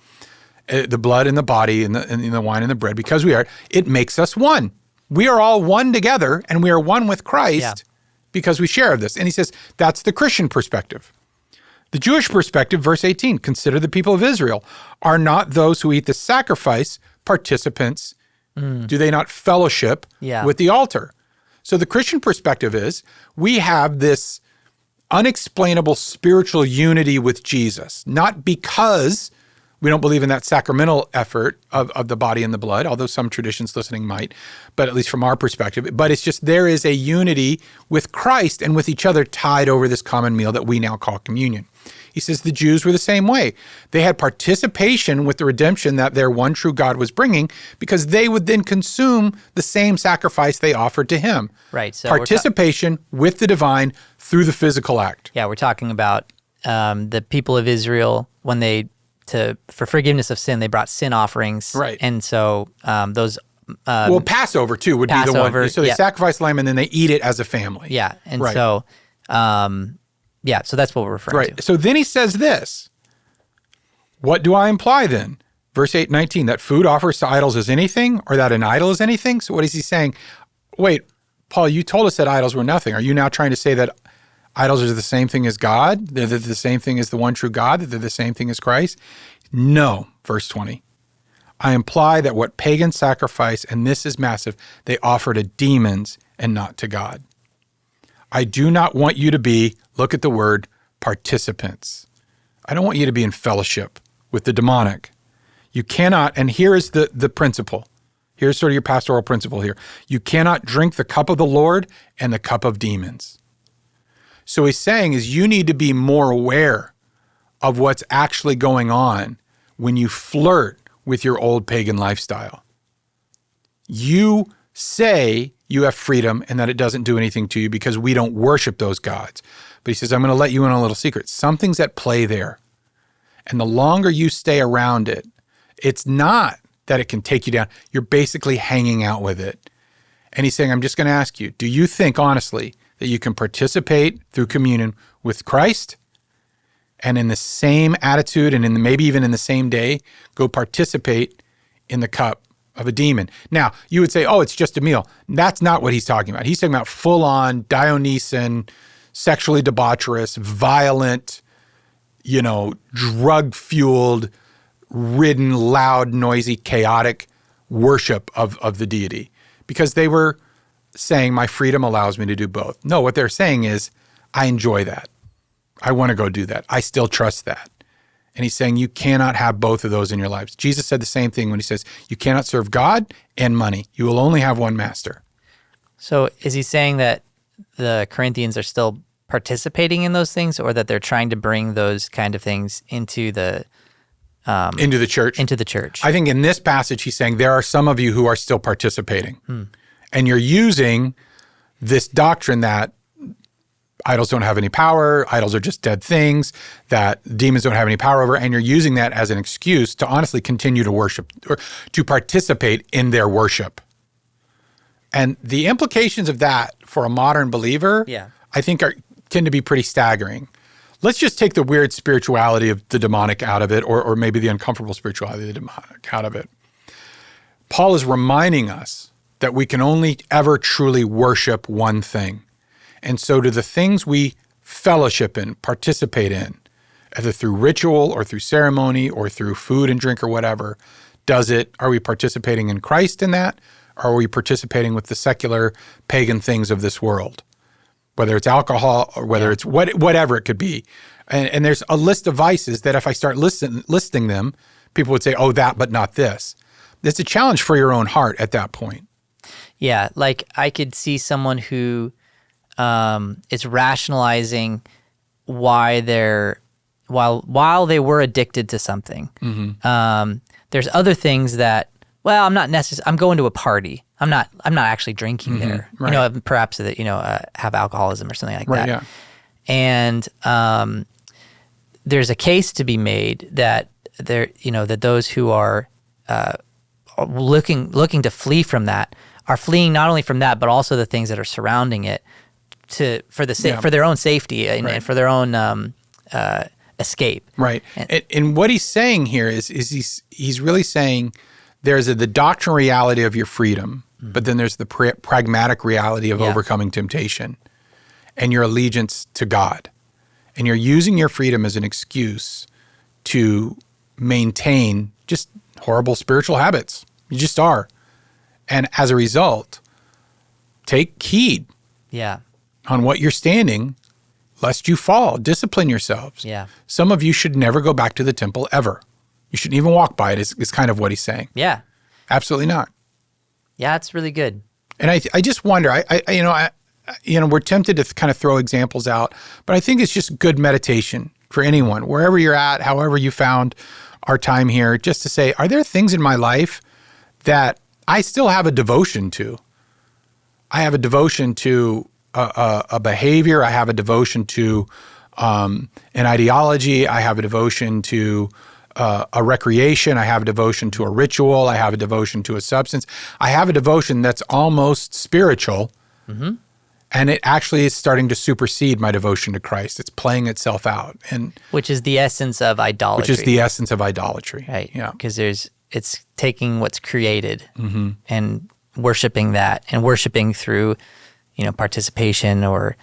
the blood and the body and the wine and the bread, because it makes us one. We are all one together, and we are one with Christ because we share this. And he says that's the Christian perspective. The Jewish perspective, verse 18, consider the people of Israel. Are not those who eat the sacrifice participants? Do they not fellowship with the altar? So the Christian perspective is we have this unexplainable spiritual unity with Jesus, not because we don't believe in that sacramental effort of the body and the blood, although some traditions listening might, but at least from our perspective. But it's just there is a unity with Christ and with each other tied over this common meal that we now call communion. He says the Jews were the same way. They had participation with the redemption that their one true God was bringing because they would then consume the same sacrifice they offered to him. Right. So participation with the divine through the physical act. Yeah, we're talking about the people of Israel when for forgiveness of sin, they brought sin offerings. Right. And so those... Passover too would be the one. So they sacrifice lamb and then they eat it as a family. Yeah. And so... so that's what we're referring to. So then he says this. What do I imply then? Verse 8:19, that food offers to idols is anything, or that an idol is anything? So what is he saying? Wait, Paul, you told us that idols were nothing. Are you now trying to say that idols are the same thing as God? They're the same thing as the one true God? That they're the same thing as Christ? No, verse 20. I imply that what pagans sacrifice, and this is massive, they offer to demons and not to God. I do not want you to be, look at the word, participants. I don't want you to be in fellowship with the demonic. You cannot, and here is the principle. Here's sort of your pastoral principle here. You cannot drink the cup of the Lord and the cup of demons. So he's saying is you need to be more aware of what's actually going on when you flirt with your old pagan lifestyle. You say you have freedom and that it doesn't do anything to you because we don't worship those gods. But he says, I'm going to let you in on a little secret. Something's at play there. And the longer you stay around it, it's not that it can take you down. You're basically hanging out with it. And he's saying, I'm just going to ask you, do you think honestly that you can participate through communion with Christ and in the same attitude and maybe even in the same day, go participate in the cup of a demon? Now, you would say, oh, it's just a meal. That's not what he's talking about. He's talking about full-on Dionysian, sexually debaucherous, violent, drug-fueled, ridden, loud, noisy, chaotic worship of the deity. Because they were saying, my freedom allows me to do both. No, what they're saying is, I enjoy that. I want to go do that. I still trust that. And he's saying you cannot have both of those in your lives. Jesus said the same thing when he says, you cannot serve God and money. You will only have one master. So is he saying that the Corinthians are still participating in those things, or that they're trying to bring those kind of things into the church? Into the church. I think in this passage, he's saying there are some of you who are still participating. And you're using this doctrine that idols don't have any power, idols are just dead things, that demons don't have any power over, and you're using that as an excuse to honestly continue to worship or to participate in their worship. And the implications of that for a modern believer, I think tend to be pretty staggering. Let's just take the weird spirituality of the demonic out of it, or maybe the uncomfortable spirituality of the demonic out of it. Paul is reminding us that we can only ever truly worship one thing. And so do the things we fellowship in, participate in, either through ritual or through ceremony or through food and drink or whatever, are we participating in Christ in that? Or are we participating with the secular pagan things of this world? Whether it's alcohol or whether it's whatever it could be. And there's a list of vices that if I start listing them, people would say, oh, that, but not this. It's a challenge for your own heart at that point. Yeah, like I could see someone who is rationalizing why while they were addicted to something. There's other things that, well, I'm not necessarily, I'm going to a party. I'm not actually drinking there. Right. Perhaps that, have alcoholism or something like that. Yeah. And there's a case to be made that that those who are looking to flee from that are fleeing not only from that, but also the things that are surrounding it for their own safety and for their own escape. Right. And what he's saying here is he's really saying there's the doctrinal reality of your freedom, but then there's the pragmatic reality of overcoming temptation and your allegiance to God. And you're using your freedom as an excuse to maintain just horrible spiritual habits. You just are. And as a result, take heed on what you're standing, lest you fall. Discipline yourselves. Yeah. Some of you should never go back to the temple ever. You shouldn't even walk by it is kind of what he's saying. Yeah. Absolutely not. Yeah, it's really good. And I just wonder, we're tempted to kind of throw examples out, but I think it's just good meditation for anyone, wherever you're at, however you found our time here, just to say, are there things in my life that I still have a devotion to? I have a devotion to a behavior. I have a devotion to an ideology. I have a devotion to a recreation. I have a devotion to a ritual. I have a devotion to a substance. I have a devotion that's almost spiritual, And it actually is starting to supersede my devotion to Christ. It's playing itself out. Which is the essence of idolatry. Which is the essence of idolatry. Right. Yeah. Because it's taking what's created and worshiping that, and worshiping through, participation or,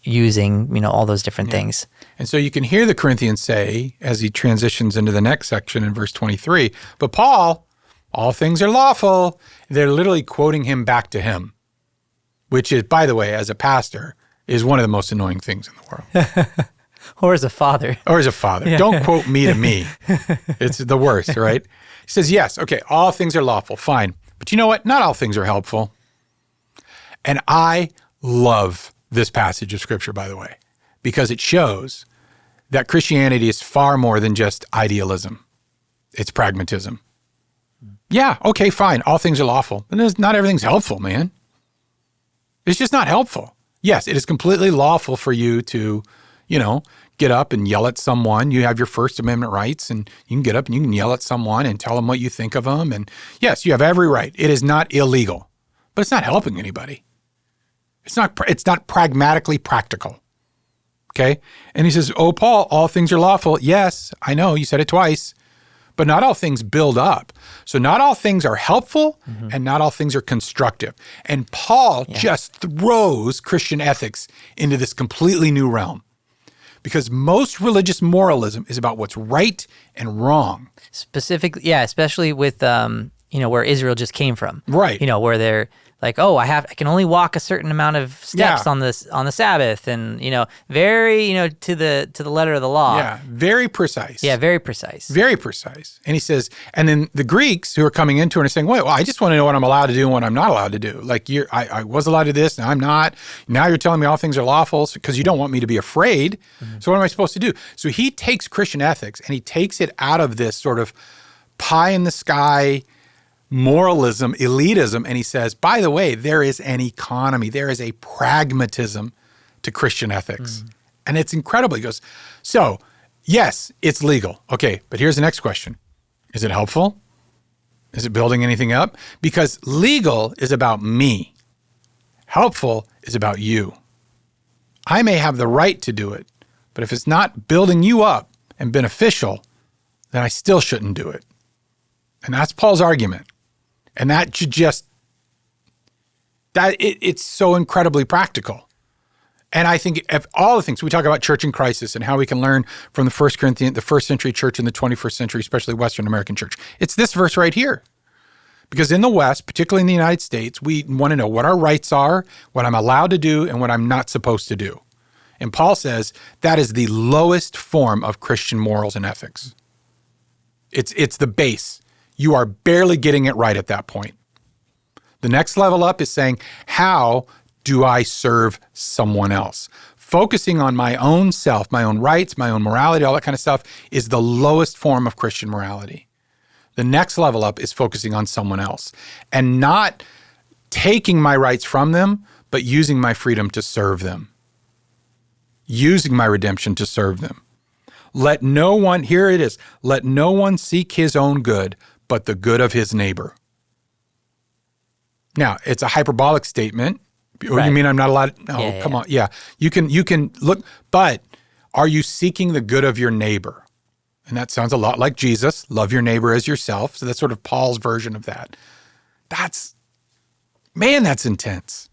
using, all those different things. And so you can hear the Corinthians say, as he transitions into the next section in verse 23, but Paul, all things are lawful. They're literally quoting him back to him, which is, by the way, as a pastor, is one of the most annoying things in the world. Or as a father. Or as a father. Yeah. Don't quote me to me. It's the worst, right? He says, yes, okay, all things are lawful, fine. But you know what? Not all things are helpful. And I love this passage of Scripture, by the way, because it shows that Christianity is far more than just idealism. It's pragmatism. Yeah, okay, fine, all things are lawful. But not everything's helpful, man. It's just not helpful. Yes, it is completely lawful for you to, get up and yell at someone. You have your First Amendment rights, and you can get up and you can yell at someone and tell them what you think of them. And yes, you have every right. It is not illegal, but it's not helping anybody. It's not pragmatically practical. Okay? And he says, oh, Paul, all things are lawful. Yes, I know, you said it twice, but not all things build up. So not all things are helpful, and not all things are constructive. And Paul just throws Christian ethics into this completely new realm, because most religious moralism is about what's right and wrong. Specifically, especially with, where Israel just came from. Right. Where they're like, oh, I can only walk a certain amount of steps on the Sabbath, and very to the letter of the law. Yeah, very precise. Yeah, very precise. Very precise. And he says, and then the Greeks who are coming into it are saying, well, I just want to know what I'm allowed to do and what I'm not allowed to do. Like I was allowed to do this, now I'm not. Now you're telling me all things are lawful because you don't want me to be afraid. So what am I supposed to do? So he takes Christian ethics and he takes it out of this sort of pie in the sky moralism, elitism, and he says, by the way, there is an economy, there is a pragmatism to Christian ethics. And it's incredible. He goes, so, yes, it's legal. Okay, but here's the next question. Is it helpful? Is it building anything up? Because legal is about me. Helpful is about you. I may have the right to do it, but if it's not building you up and beneficial, then I still shouldn't do it. And that's Paul's argument. And that should it's so incredibly practical. And I think of all the things, we talk about church in crisis and how we can learn from the first century church and the 21st century, especially Western American church. It's this verse right here. Because in the West, particularly in the United States, we want to know what our rights are, what I'm allowed to do, and what I'm not supposed to do. And Paul says that is the lowest form of Christian morals and ethics. It's the base. You are barely getting it right at that point. The next level up is saying, how do I serve someone else? Focusing on my own self, my own rights, my own morality, all that kind of stuff is the lowest form of Christian morality. The next level up is focusing on someone else and not taking my rights from them, but using my freedom to serve them. Using my redemption to serve them. Let no one seek his own good, but the good of his neighbor. Now, it's a hyperbolic statement. Right. You mean I'm not allowed? No, come on. Yeah. You can look, but are you seeking the good of your neighbor? And that sounds a lot like Jesus, love your neighbor as yourself. So that's sort of Paul's version of that. That's intense.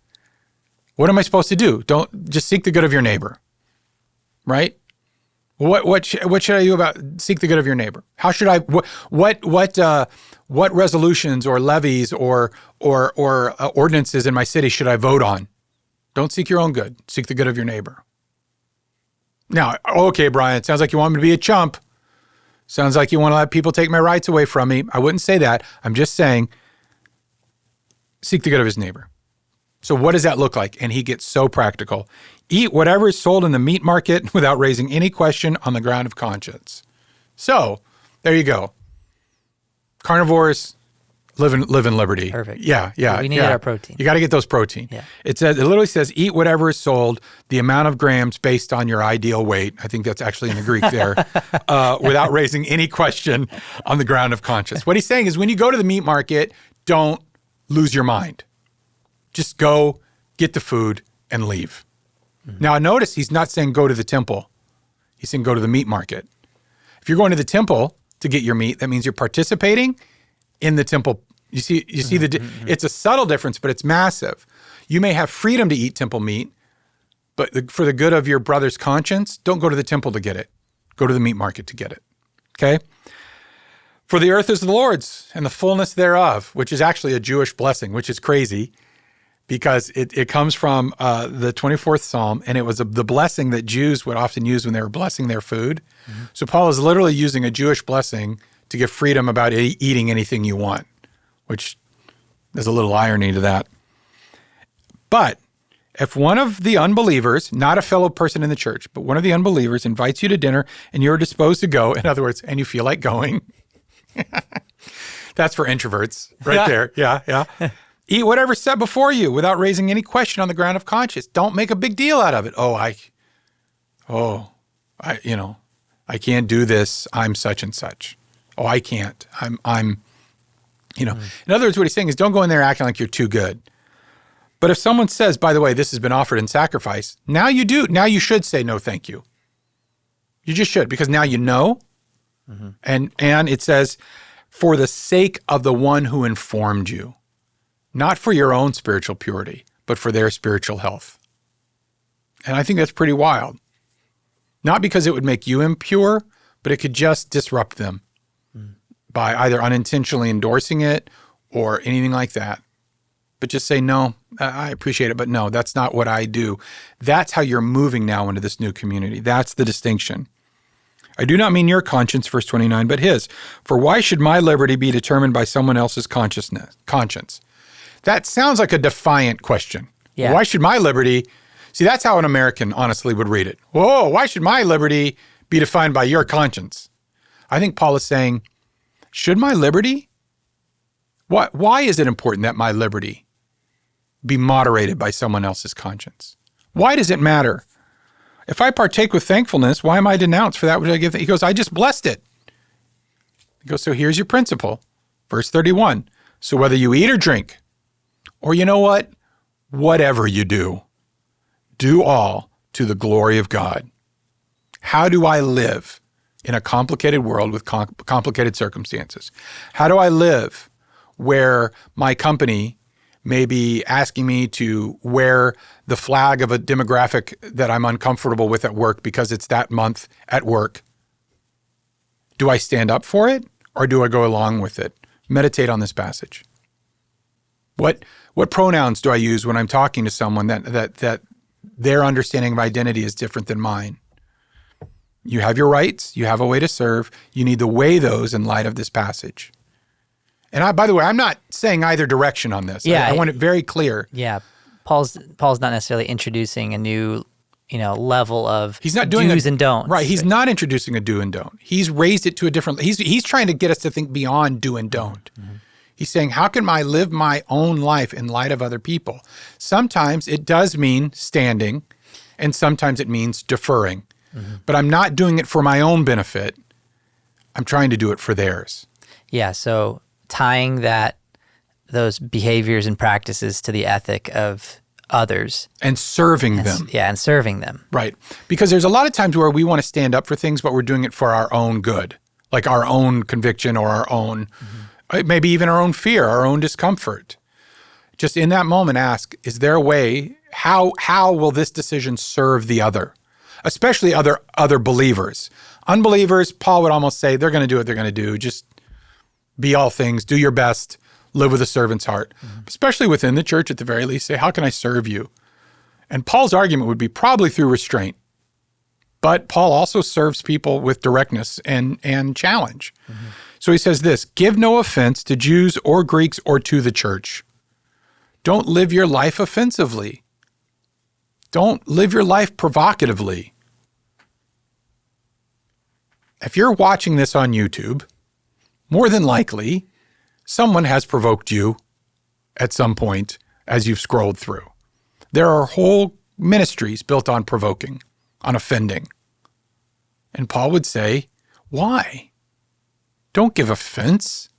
What am I supposed to do? Don't just seek the good of your neighbor, right? What should I do about seek the good of your neighbor? How should I what resolutions or levies or ordinances in my city should I vote on? Don't seek your own good. Seek the good of your neighbor. Now, okay, Brian, it sounds like you want me to be a chump. Sounds like you want to let people take my rights away from me. I wouldn't say that. I'm just saying seek the good of his neighbor. So what does that look like? And he gets so practical. Eat whatever is sold in the meat market without raising any question on the ground of conscience. So there you go. Carnivores live in liberty. Perfect. Yeah. We need our protein. You got to get those protein. Yeah. It literally says eat whatever is sold, the amount of grams based on your ideal weight. I think that's actually in the Greek there, without raising any question on the ground of conscience. What he's saying is when you go to the meat market, don't lose your mind. Just go get the food, and leave. Now, notice he's not saying go to the temple. He's saying go to the meat market. If you're going to the temple to get your meat, that means you're participating in the temple. You see it's a subtle difference, but it's massive. You may have freedom to eat temple meat, but for the good of your brother's conscience, don't go to the temple to get it. Go to the meat market to get it. Okay? For the earth is the Lord's and the fullness thereof, which is actually a Jewish blessing, which is crazy because it comes from the 24th Psalm, and it was the blessing that Jews would often use when they were blessing their food. Mm-hmm. So Paul is literally using a Jewish blessing to give freedom about eating anything you want, which there's a little irony to that. But if one of the unbelievers, not a fellow person in the church, but one of the unbelievers invites you to dinner and you're disposed to go, in other words, and you feel like going, that's for introverts right there. Yeah. Eat whatever's set before you without raising any question on the ground of conscience. Don't make a big deal out of it. I can't do this. I'm such and such. Oh, I can't. In other words, what he's saying is don't go in there acting like you're too good. But if someone says, by the way, this has been offered in sacrifice, now you do. Now you should say no, thank you. You just should, because now you know. Mm-hmm. And it says, for the sake of the one who informed you, not for your own spiritual purity, but for their spiritual health. And I think that's pretty wild. Not because it would make you impure, but it could just disrupt them by either unintentionally endorsing it or anything like that. But just say, no, I appreciate it, but no, that's not what I do. That's how you're moving now into this new community. That's the distinction. I do not mean your conscience, verse 29, but his. For why should my liberty be determined by someone else's conscience? That sounds like a defiant question. Yeah. Why should my liberty... See, that's how an American honestly would read it. Whoa, why should my liberty be defined by your conscience? I think Paul is saying, should my liberty? Why is it important that my liberty be moderated by someone else's conscience? Why does it matter? If I partake with thankfulness, why am I denounced for that which I give? He goes, I just blessed it. He goes, so here's your principle. Verse 31. So whether you eat or drink, or you know what? Whatever you do all to the glory of God. How do I live in a complicated world with complicated circumstances? How do I live where my company may be asking me to wear the flag of a demographic that I'm uncomfortable with at work because it's that month at work? Do I stand up for it or do I go along with it? Meditate on this passage. What pronouns do I use when I'm talking to someone that their understanding of identity is different than mine? You have your rights. You have a way to serve. You need to weigh those in light of this passage. And by the way, I'm not saying either direction on this. Yeah, I want it very clear. Yeah, Paul's not necessarily introducing a new, level of he's not doing do's and don'ts. Right. He's not introducing a do and don't. He's raised it to a different. He's trying to get us to think beyond do and don't. Mm-hmm. He's saying, how can I live my own life in light of other people? Sometimes it does mean standing, and sometimes it means deferring. Mm-hmm. But I'm not doing it for my own benefit. I'm trying to do it for theirs. Yeah, so tying those behaviors and practices to the ethic of others. And serving them. Yeah, and serving them. Right. Because there's a lot of times where we want to stand up for things, but we're doing it for our own good, like our own conviction or our own... Mm-hmm. Maybe even our own fear, our own discomfort. Just in that moment, ask, is there a way, how will this decision serve the other? Especially other believers. Unbelievers, Paul would almost say, they're going to do what they're going to do. Just be all things, do your best, live with a servant's heart. Mm-hmm. Especially within the church, at the very least, say, how can I serve you? And Paul's argument would be probably through restraint. But Paul also serves people with directness and challenge. Mm-hmm. So he says this, give no offense to Jews or Greeks or to the church. Don't live your life offensively. Don't live your life provocatively. If you're watching this on YouTube, more than likely, someone has provoked you at some point as you've scrolled through. There are whole ministries built on provoking, on offending. And Paul would say, why? Don't give offense.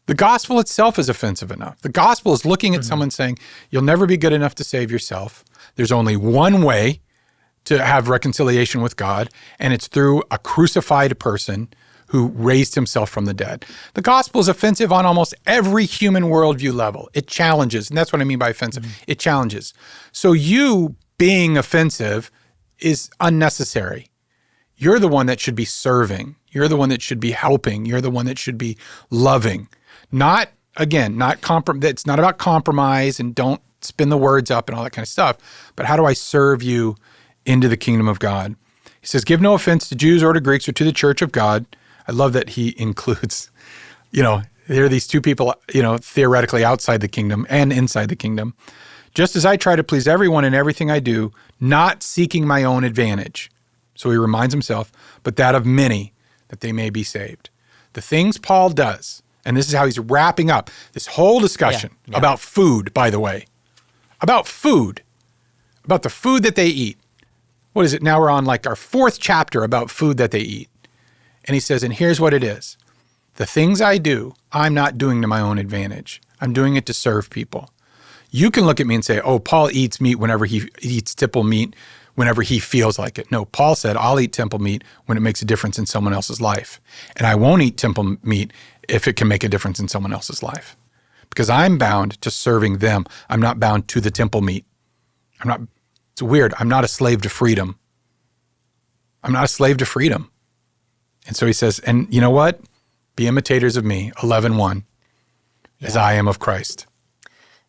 The gospel itself is offensive enough. The gospel is looking at someone saying, you'll never be good enough to save yourself. There's only one way to have reconciliation with God, and it's through a crucified person who raised himself from the dead. The gospel is offensive on almost every human worldview level. It challenges, and that's what I mean by offensive. It challenges. So you being offensive is unnecessary. You're the one that should be serving. You're the one that should be helping. You're the one that should be loving. Not, again, it's not about compromise and don't spin the words up and all that kind of stuff, but how do I serve you into the kingdom of God? He says, give no offense to Jews or to Greeks or to the church of God. I love that he includes, there are these two people, theoretically outside the kingdom and inside the kingdom. Just as I try to please everyone in everything I do, not seeking my own advantage. So he reminds himself, but that of many, that they may be saved. The things Paul does, and this is how he's wrapping up this whole discussion about food, by the way. About food. About the food that they eat. What is it? Now we're on like our 4th chapter about food that they eat. And he says, and here's what it is. The things I do, I'm not doing to my own advantage. I'm doing it to serve people. You can look at me and say, oh, Paul eats meat whenever he eats temple meat, whenever he feels like it. No, Paul said, I'll eat temple meat when it makes a difference in someone else's life. And I won't eat temple meat if it can make a difference in someone else's life. Because I'm bound to serving them. I'm not bound to the temple meat. It's weird. I'm not a slave to freedom. I'm not a slave to freedom. And so he says, and you know what? Be imitators of me, 11:1, as I am of Christ.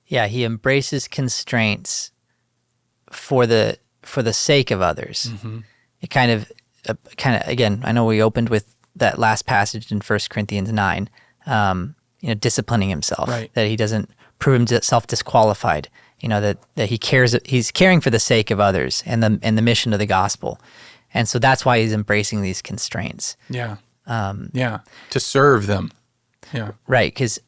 Yeah, he embraces constraints for the sake of others. It kind of, again, I know we opened with that last passage in 1 Corinthians 9, disciplining himself, right. That he doesn't prove himself disqualified, that he's caring for the sake of others and the mission of the gospel. And so that's why he's embracing these constraints. Yeah. To serve them. Yeah. Right, because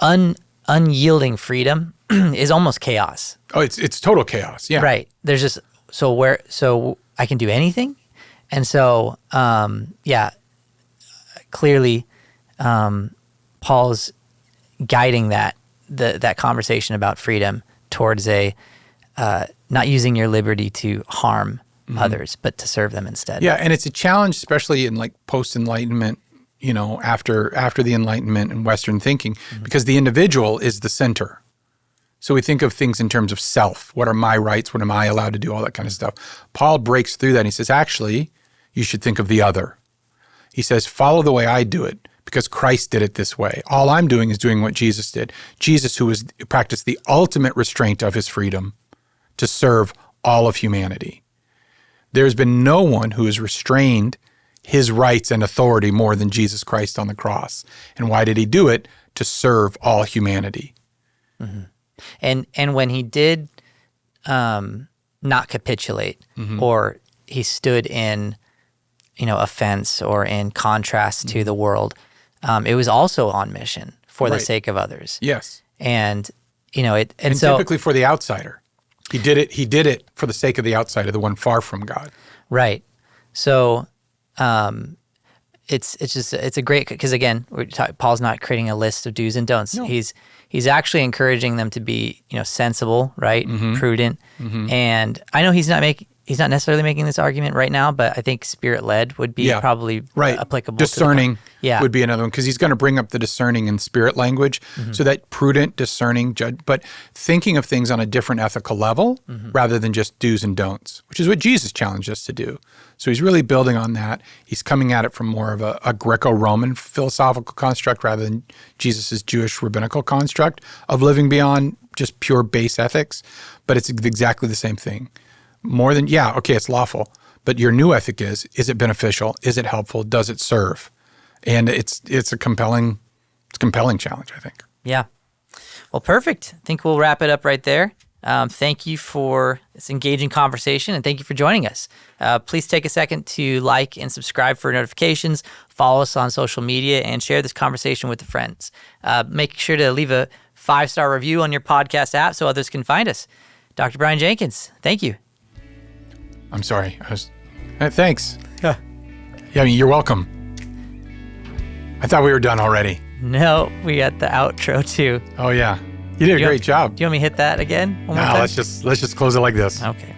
unyielding freedom is almost chaos. Oh, it's total chaos. Yeah. Right. There's just so I can do anything, and so clearly, Paul's guiding that conversation about freedom towards not using your liberty to harm others, but to serve them instead. Yeah, and it's a challenge, especially in like post-Enlightenment, after the Enlightenment and Western thinking, because the individual is the center. So we think of things in terms of self. What are my rights? What am I allowed to do? All that kind of stuff. Paul breaks through that and he says, actually, you should think of the other. He says, follow the way I do it because Christ did it this way. All I'm doing is doing what Jesus did. Jesus, who practiced the ultimate restraint of his freedom to serve all of humanity. There's been no one who has restrained his rights and authority more than Jesus Christ on the cross. And why did he do it? To serve all humanity. And when he did not capitulate, or he stood in offense or in contrast to the world, it was also on mission for the sake of others. Yes. And and so typically for the outsider. He did it for the sake of the outsider, the one far from God. Right. So it's a great, because again, Paul's not creating a list of do's and don'ts. No. He's actually encouraging them to be sensible, right, prudent, and I know he's not necessarily making this argument right now, but I think spirit-led would be probably applicable. Discerning would be another one, because he's going to bring up the discerning in spirit language, so that prudent, discerning, judge, but thinking of things on a different ethical level rather than just do's and don'ts, which is what Jesus challenged us to do. So he's really building on that. He's coming at it from more of a Greco-Roman philosophical construct rather than Jesus' Jewish rabbinical construct of living beyond just pure base ethics, but it's exactly the same thing. More than, it's lawful, but your new ethic is it beneficial? Is it helpful? Does it serve? And it's a compelling challenge, I think. Yeah. Well, perfect. I think we'll wrap it up right there. Thank you for this engaging conversation, and thank you for joining us. Please take a second to like and subscribe for notifications, follow us on social media, and share this conversation with friends. Make sure to leave a 5-star review on your podcast app so others can find us. Dr. Brian Jenkins, thank you. I'm sorry. Thanks. Yeah, you're welcome. I thought we were done already. No, we got the outro too. Oh yeah, you did a great job. Do you want me to hit that again? One more No, time? let's just close it like this. Okay.